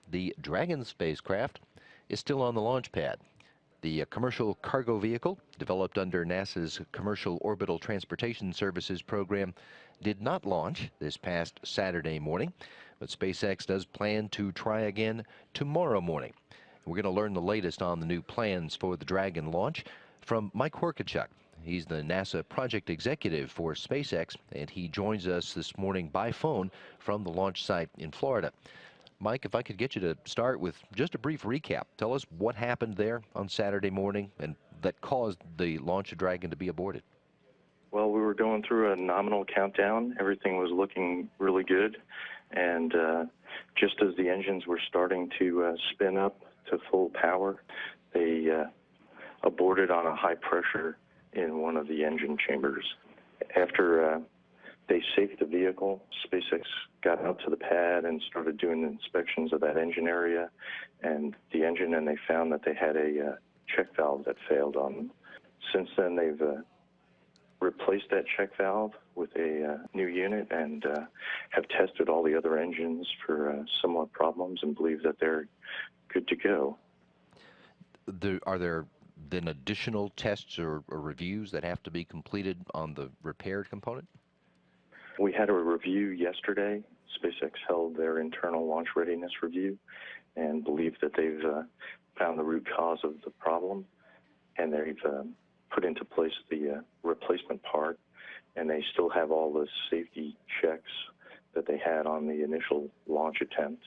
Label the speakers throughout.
Speaker 1: The Dragon spacecraft is still on the launch pad. The commercial cargo vehicle, developed under NASA's Commercial Orbital Transportation Services program, did not launch this past Saturday morning, but SpaceX does plan to try again tomorrow morning. We're going to learn the latest on the new plans for the Dragon launch from Mike Horkachuk. He's the NASA project executive for SpaceX, and he joins us this morning by phone from the launch site in Florida. Mike, if I could get you to start with just a brief recap. Tell us what happened there on Saturday morning and that caused the launch of Dragon to be aborted.
Speaker 2: Well, we were going through a nominal countdown. Everything was looking really good. And just as the engines were starting to spin up to full power, they aborted on a high pressure in one of the engine chambers. After they safed the vehicle, SpaceX got out to the pad and started doing inspections of that engine area and the engine, and they found that they had a check valve that failed on them. Since then, they've replaced that check valve with a new unit and have tested all the other engines for similar problems and believe that they're good to go.
Speaker 1: Are there then additional tests or reviews that have to be completed on the repaired component?
Speaker 2: We had a review yesterday. SpaceX held their internal launch readiness review and believe that they've found the root cause of the problem, and they've put into place the replacement part, and they still have all the safety checks that they had on the initial launch attempt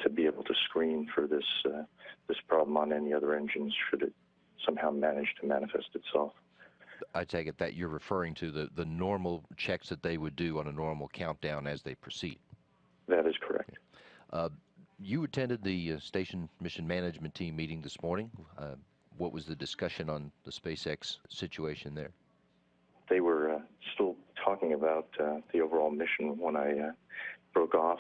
Speaker 2: to be able to screen for this problem on any other engines should it somehow manage to manifest itself.
Speaker 1: I take it that you're referring to the normal checks that they would do on a normal countdown as they proceed.
Speaker 2: That is correct.
Speaker 1: You attended the Station Mission Management Team meeting this morning. What was the discussion on the SpaceX situation there?
Speaker 2: They were still talking about the overall mission when I broke off.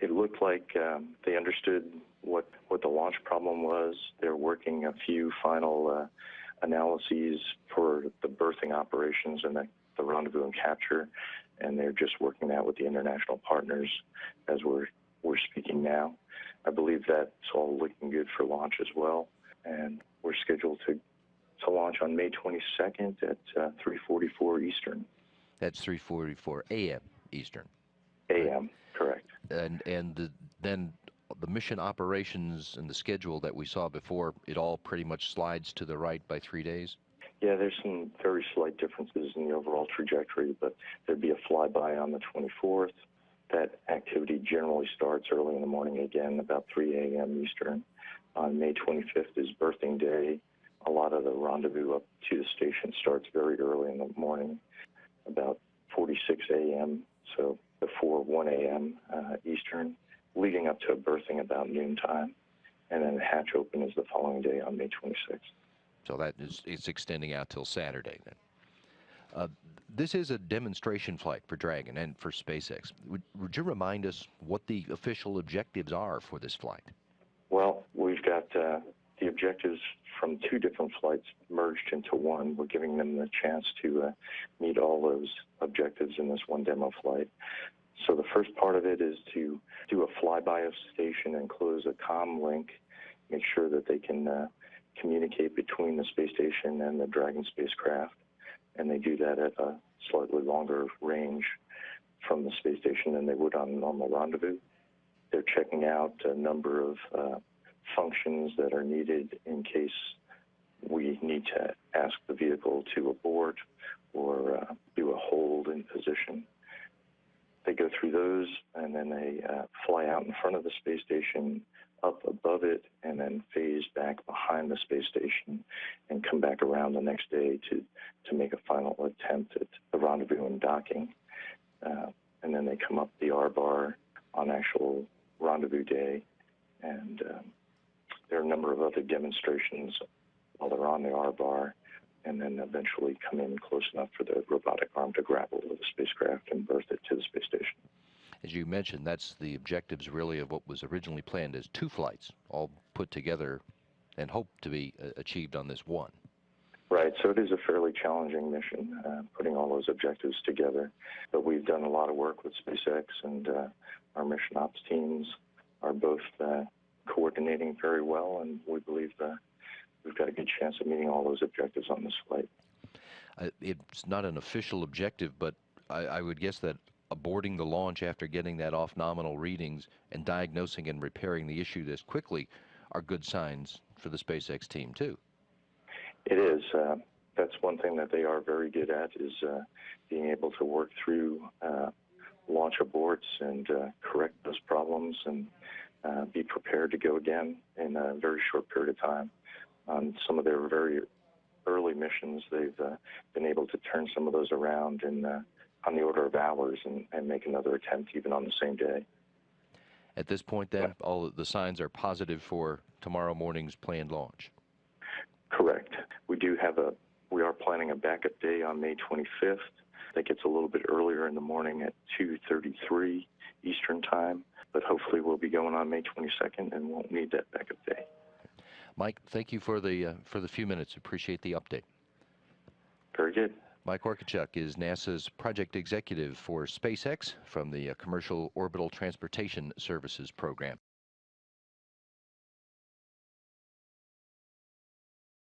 Speaker 2: It looked like they understood what the launch problem was. They're working a few final analyses for the berthing operations and the rendezvous and capture, and they're just working that with the international partners as we're speaking now. I believe that's all looking good for launch as well, and we're scheduled to launch on May 22nd at 3:44 Eastern.
Speaker 1: That's 3:44 a.m. Eastern.
Speaker 2: A.m., correct.
Speaker 1: And then the mission operations and the schedule that we saw before, it all pretty much slides to the right by 3 days?
Speaker 2: Yeah, there's some very slight differences in the overall trajectory, but there'd be a flyby on the 24th. That activity generally starts early in the morning again, about 3 a.m. Eastern. On May 25th is birthing day. A lot of the rendezvous up to the station starts very early in the morning, about 46 a.m., so before 1 a.m. Eastern, leading up to a berthing about noontime, and then the hatch open is the following day on May 26th.
Speaker 1: So it's extending out till Saturday then. This is a demonstration flight for Dragon and for SpaceX. Would you remind us what the official objectives are for this flight? Well,
Speaker 2: we've got the objectives from two different flights merged into one. We're giving them the chance to meet all those objectives in this one demo flight. So the first part of it is to do a flyby of the station and close a comm link, make sure that they can communicate between the space station and the Dragon spacecraft. And they do that at a slightly longer range from the space station than they would on a normal rendezvous. They're checking out a number of functions that are needed in case we need to ask the vehicle to abort or do a hold in position. They go through those, and then they fly out in front of the space station, up above it, and then phase back behind the space station and come back around the next day to make a final attempt at the rendezvous and docking. And then they come up the R-bar on actual rendezvous day, and there are a number of other demonstrations while they're on the R-bar, and then eventually come in close enough for the robotic arm to grapple with the spacecraft and berth it to the space station.
Speaker 1: As you mentioned, that's the objectives really of what was originally planned as two flights, all put together and hoped to be achieved on this one.
Speaker 2: Right, so it is a fairly challenging mission, putting all those objectives together. But we've done a lot of work with SpaceX, and our mission ops teams are both coordinating very well, and we believe we've got a good chance of meeting all those objectives on this flight.
Speaker 1: It's not an official objective, but I would guess that aborting the launch after getting that off nominal readings and diagnosing and repairing the issue this quickly are good signs for the SpaceX team, too.
Speaker 2: It is. That's one thing that they are very good at, is being able to work through launch aborts and correct those problems and be prepared to go again in a very short period of time. On some of their very early missions, they've been able to turn some of those around in on the order of hours and make another attempt even on the same day.
Speaker 1: At this point, then, all the signs are positive for tomorrow morning's planned launch.
Speaker 2: Correct. We are planning a backup day on May 25th. That gets a little bit earlier in the morning at 2:33 Eastern Time, but hopefully we'll be going on May 22nd and won't need that backup day.
Speaker 1: Mike, thank you for the few minutes. Appreciate the update.
Speaker 2: Very good.
Speaker 1: Mike Orkichuk is NASA's project executive for SpaceX from the Commercial Orbital Transportation Services Program.